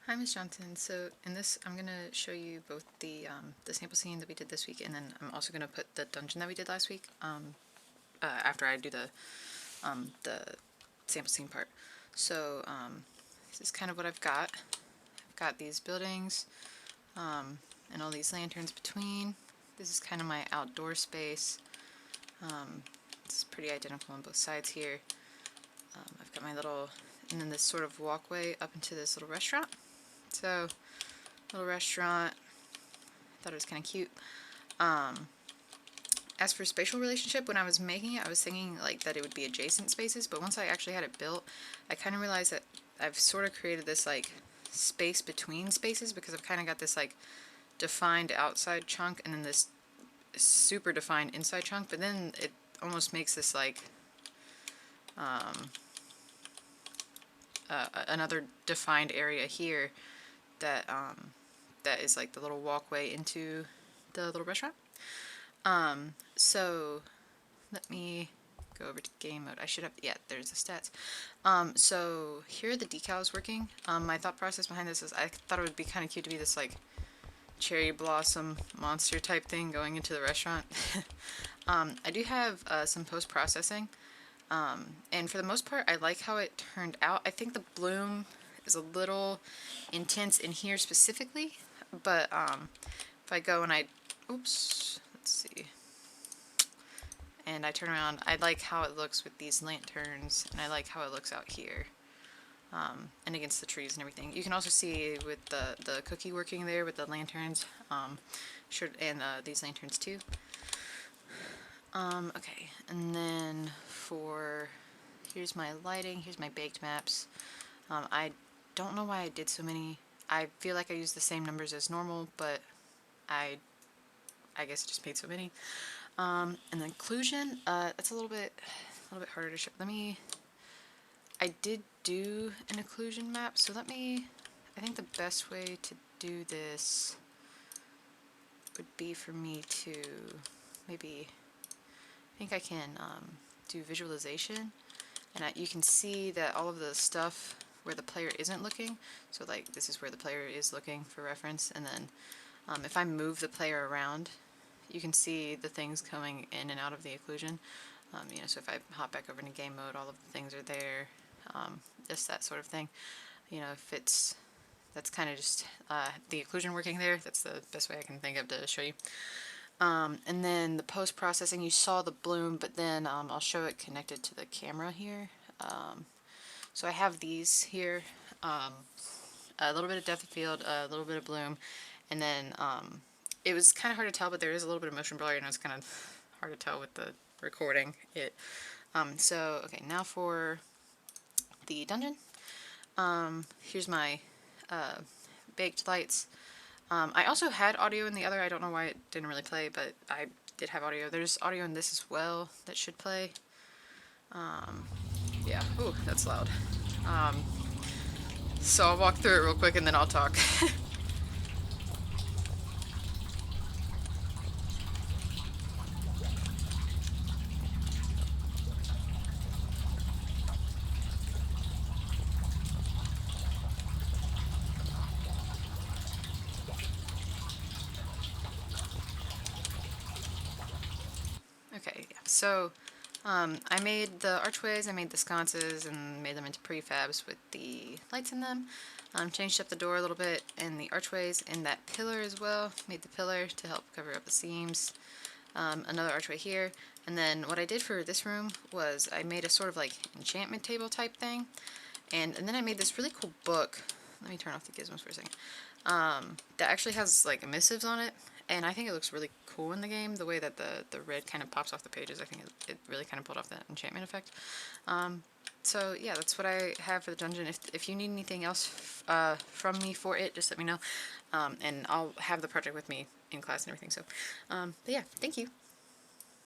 Hi, Ms. Johnson. So in this, I'm going to show you both the sample scene that we did this week, and then I'm also going to put the dungeon that we did last week after I do the sample scene part. So this is kind of what I've got. I've got these buildings and all these lanterns between. This is kind of my outdoor space. It's pretty identical on both sides here. I've got my little, and then this sort of walkway up into this little restaurant. So, little restaurant, thought it was kind of cute. As for spatial relationship, when I was making it, I was thinking like that it would be adjacent spaces, but once I actually had it built, I kind of realized that I've sort of created this like space between spaces, because I've kind of got this like defined outside chunk and then this super defined inside chunk, but then it almost makes this like another defined area here that that is like the little walkway into the little restaurant. So let me go over to game mode. I should have, yeah, there's the stats. So here are the decals working. My thought process behind this is I thought it would be kind of cute to be this like cherry blossom monster type thing going into the restaurant. I do have some post-processing. And for the most part, I like how it turned out. I think the bloom is a little intense in here specifically, but if I go and oops, let's see, and I turn around, I like how it looks with these lanterns, and I like how it looks out here, and against the trees and everything. You can also see with the cookie working there with the lanterns, and these lanterns too. Okay, and then here's my lighting, here's my baked maps. I don't know why I did so many. I feel like I used the same numbers as normal, but I guess I just made so many. And the occlusion, that's a little bit harder to show. I did do an occlusion map, so I think the best way to do this would be for me to maybe, I think I can do visualization, and you can see that all of the stuff where the player isn't looking, so like this is where the player is looking for reference, and then if I move the player around, you can see the things coming in and out of the occlusion. So if I hop back over into game mode, all of the things are there, just that sort of thing. That's kind of just the occlusion working there. That's the best way I can think of to show you. And then the post-processing, you saw the bloom, but then I'll show it connected to the camera here. So I have these here, a little bit of depth of field, a little bit of bloom, and then it was kind of hard to tell, but there is a little bit of motion blur, and it was kind of hard to tell with the recording it. So okay, now for the dungeon. Here's my baked lights. I also had audio in the other. I don't know why it didn't really play, but I did have audio. There's audio in this as well that should play. Yeah. Ooh, that's loud. So I'll walk through it real quick and then I'll talk. Okay, yeah. So I made the archways, I made the sconces, and made them into prefabs with the lights in them. Changed up the door a little bit, and the archways, and that pillar as well. Made the pillar to help cover up the seams. Another archway here. And then what I did for this room was I made a sort of like enchantment table type thing. And then I made this really cool book. Let me turn off the gizmos for a second. That actually has like emissives on it, and I think it looks really cool in the game, the way that the red kind of pops off the pages. I think it really kind of pulled off that enchantment effect. So yeah, that's what I have for the dungeon. If you need anything else from me for it, just let me know, and I'll have the project with me in class and everything. So but yeah, thank you.